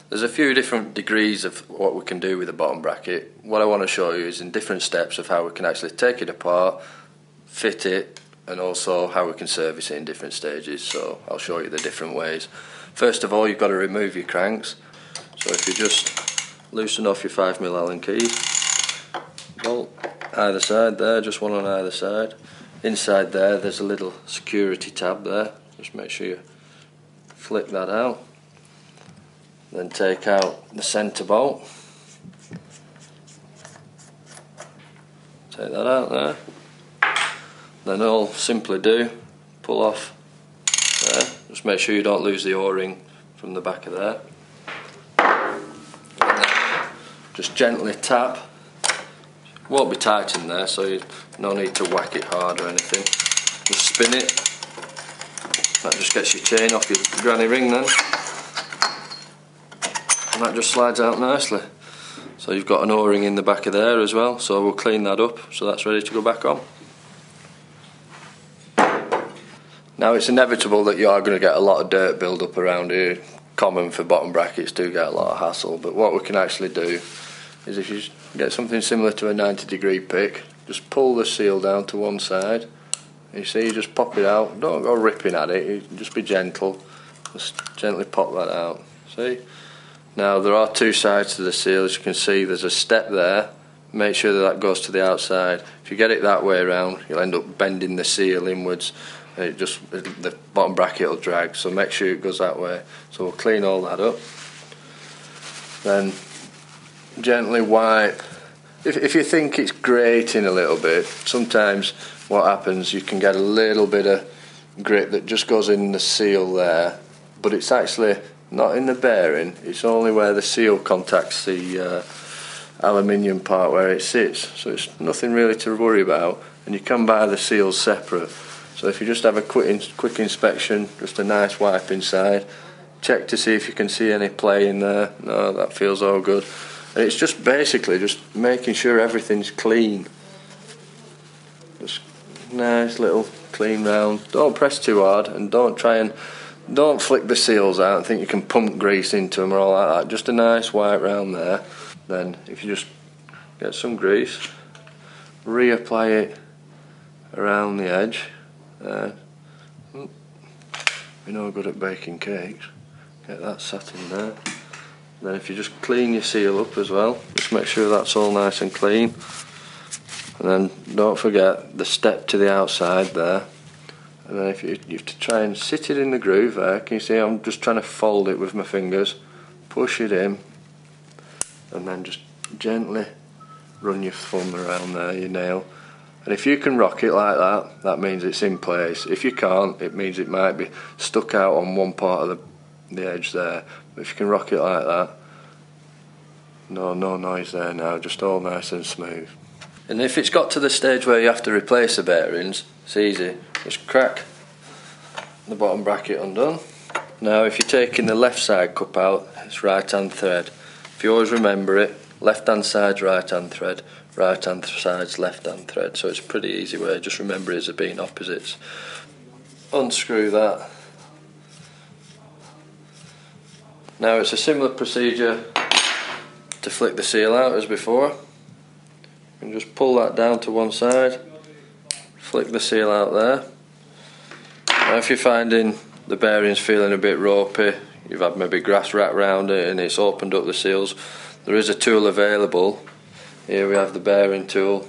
There's a few different degrees of what we can do with the bottom bracket. What I want to show you is in different steps of how we can actually take it apart, fit it, and also how we can service it in different stages. So I'll show you the different ways. First of all, you've got to remove your cranks. So if you just loosen off your 5mm Allen keys, bolt either side there, just one on either side. Inside there's a little security tab there. Just make sure you flip that out. Then take out the centre bolt. Take that out there. Then all simply do, pull off there. Just make sure you don't lose the O-ring from the back of there. Just gently tap. Won't be tight in there, so you no need to whack it hard or anything. Just spin it. That just gets your chain off your granny ring then. And that just slides out nicely. So you've got an O-ring in the back of there as well, so we'll clean that up so that's ready to go back on. Now it's inevitable that you are going to get a lot of dirt build up around here. Common for bottom brackets, do get a lot of hassle, but what we can actually do is if you get something similar to a 90-degree pick, just pull the seal down to one side. You see, you just pop it out, don't go ripping at it, you just be gentle, just gently pop that out. See? Now there are two sides to the seal, as you can see there's a step there, make sure that goes to the outside. If you get it that way around, you'll end up bending the seal inwards, and the bottom bracket will drag, so make sure it goes that way. So we'll clean all that up. Then gently wipe. If you think it's grating a little bit, sometimes what happens, you can get a little bit of grit that just goes in the seal there, but it's actually not in the bearing, it's only where the seal contacts the aluminium part where it sits, so it's nothing really to worry about, and you can buy the seals separate. So if you just have a quick inspection, just a nice wipe inside, check to see if you can see any play in there. No, that feels all good. And it's just basically just making sure everything's clean. Just nice little clean round. Don't press too hard, and don't flick the seals out and think you can pump grease into them or all like that. Just a nice wipe round there. Then if you just get some grease, reapply it around the edge. We're no good at baking cakes. Get that sat in there. Then if you just clean your seal up as well, just make sure that's all nice and clean. And then don't forget the step to the outside there. And then if you have to try and sit it in the groove there, can you see I'm just trying to fold it with my fingers, push it in, and then just gently run your thumb around there, your nail. And if you can rock it like that, that means it's in place. If you can't, it means it might be stuck out on one part of the edge there. But if you can rock it like that, no noise there now, just all nice and smooth. And if it's got to the stage where you have to replace the bearings, it's easy. Just crack the bottom bracket undone. Now if you're taking the left side cup out, it's right hand thread. If you always remember it, left hand side's right hand thread, right hand side's left hand thread, so it's a pretty easy way, just remember it as being opposites. Unscrew that. Now it's a similar procedure to flick the seal out as before. You can just pull that down to one side, flick the seal out there. Now if you're finding the bearings feeling a bit ropey, you've had maybe grass wrapped around it and it's opened up the seals, there is a tool available. Here we have the bearing tool.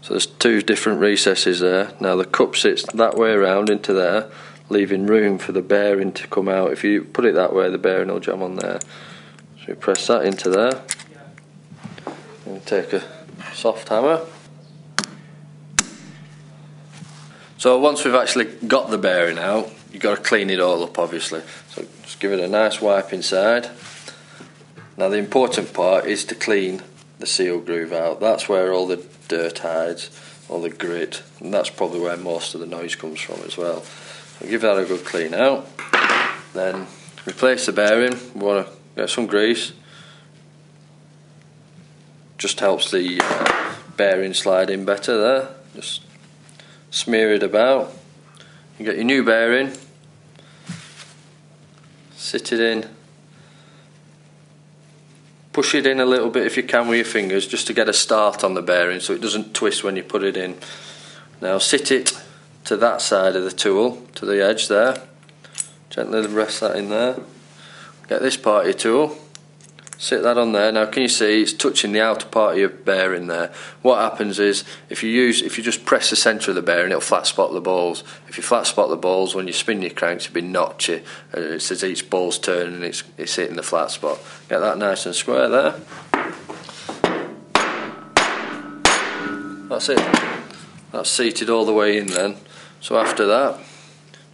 So there's two different recesses there. Now the cup sits that way around into there, leaving room for the bearing to come out. If you put it that way, the bearing will jam on there. So you press that into there, and take a soft hammer. So once we've actually got the bearing out, you've got to clean it all up obviously. So just give it a nice wipe inside. Now the important part is to clean the seal groove out. That's where all the dirt hides, all the grit, and that's probably where most of the noise comes from as well. So give that a good clean out. Then replace the bearing. We want to get some grease. Just helps the bearing slide in better there. Just smear it about. You get your new bearing. Sit it in push it in a little bit if you can with your fingers, just to get a start on the bearing so it doesn't twist when you put it in. Now sit it to that side of the tool, to the edge there. Gently rest that in there. Get this part of your tool, sit that on there. Now can you see it's touching the outer part of your bearing there? What happens is if you just press the centre of the bearing, it'll flat spot the balls. If you flat spot the balls, when you spin your cranks, it'll be notchy. It's as each ball's turning, it's hitting the flat spot. Get that nice and square there. That's it. That's seated all the way in then. So after that,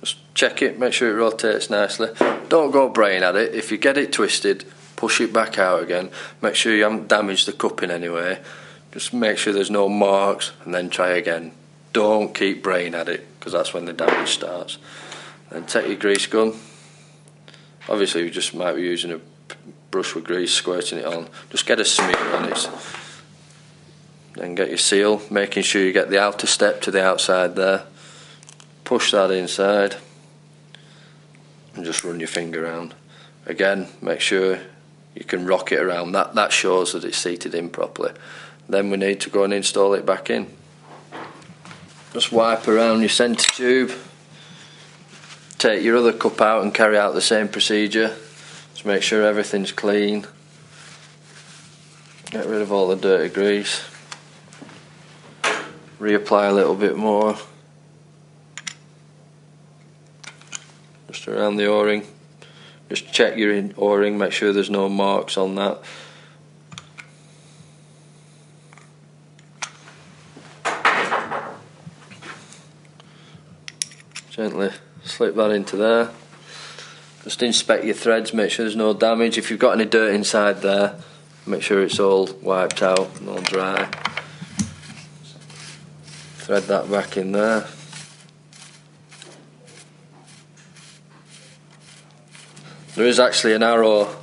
just check it, make sure it rotates nicely. Don't go braying at it. If you get it twisted, push it back out again. Make sure you haven't damaged the cupping anyway. Just make sure there's no marks and then try again. Don't keep braying at it because that's when the damage starts. Then take your grease gun. Obviously you just might be using a brush with grease, squirting it on. Just get a smear on it. Then get your seal, making sure you get the outer step to the outside there. Push that inside and just run your finger around. Again, make sure you can rock it around. That shows that it's seated in properly. Then we need to go and install it back in. Just wipe around your centre tube. Take your other cup out and carry out the same procedure. Just make sure everything's clean. Get rid of all the dirty grease. Reapply a little bit more. Just around the O-ring. Just check your O-ring, make sure there's no marks on that. Gently slip that into there. Just inspect your threads, make sure there's no damage. If you've got any dirt inside there, make sure it's all wiped out and all dry. Thread that back in there. There is actually an arrow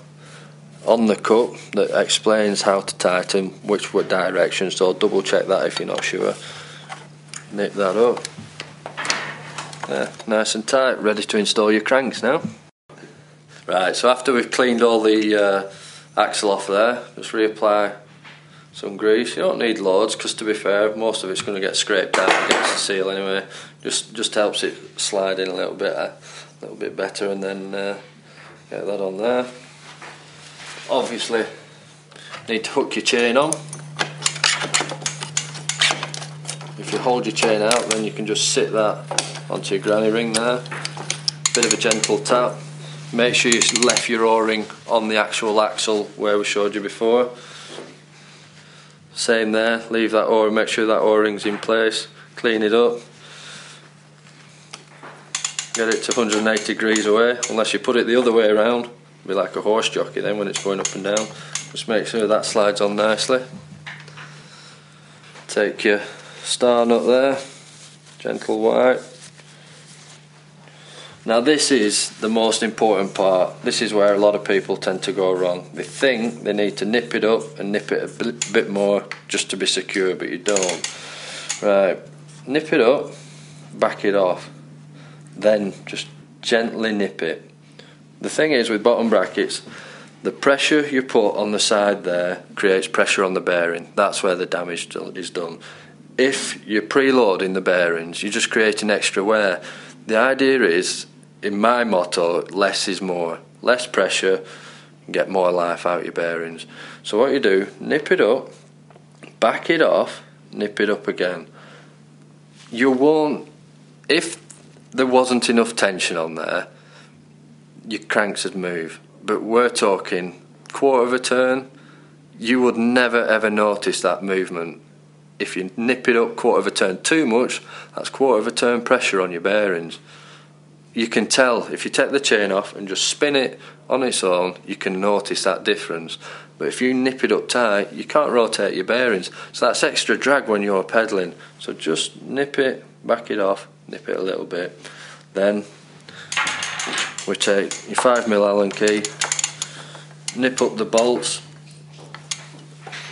on the cup that explains how to tighten, which direction, so double check that if you're not sure. Nip that up. There, nice and tight, ready to install your cranks now. Right, so after we've cleaned all the axle off there, just reapply some grease. You don't need loads because, to be fair, most of it's going to get scraped out against the seal anyway. Just helps it slide in a little bit better, and then get that on there. Obviously, need to hook your chain on. If you hold your chain out, then you can just sit that onto your granny ring there. Bit of a gentle tap. Make sure you left your O-ring on the actual axle where we showed you before. Same there, leave that O-ring, make sure that O-ring's in place, clean it up. Get it to 180 degrees away, unless you put it the other way around. It'll be like a horse jockey then when it's going up and down. Just make sure that slides on nicely. Take your star nut there, gentle wipe. Now this is the most important part. This is where a lot of people tend to go wrong. They think they need to nip it up and nip it a bit more just to be secure, but you don't. Right, nip it up, back it off, then just gently nip it. The thing is with bottom brackets, the pressure you put on the side there creates pressure on the bearing. That's where the damage is done. If you're preloading the bearings, you're just creating extra wear. The idea is, in my motto, less is more. Less pressure, get more life out of your bearings. So what you do, nip it up, back it off, nip it up again. You won't, if there wasn't enough tension on there, your cranks would move. But we're talking quarter of a turn, you would never ever notice that movement. If you nip it up quarter of a turn too much, that's quarter of a turn pressure on your bearings. You can tell, if you take the chain off and just spin it on its own, you can notice that difference. But if you nip it up tight, you can't rotate your bearings. So that's extra drag when you're pedalling. So just nip it, back it off, nip it a little bit. Then we take your 5mm Allen key, nip up the bolts.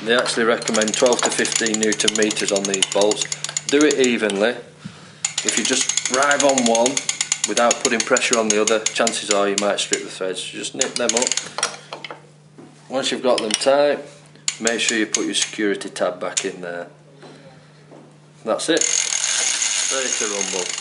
They actually recommend 12 to 15 Newton meters on these bolts. Do it evenly. If you just drive on one without putting pressure on the other, chances are you might strip the threads. So just nip them up. once you've got them tight, make sure you put your security tab back in there. That's it, ready to rumble.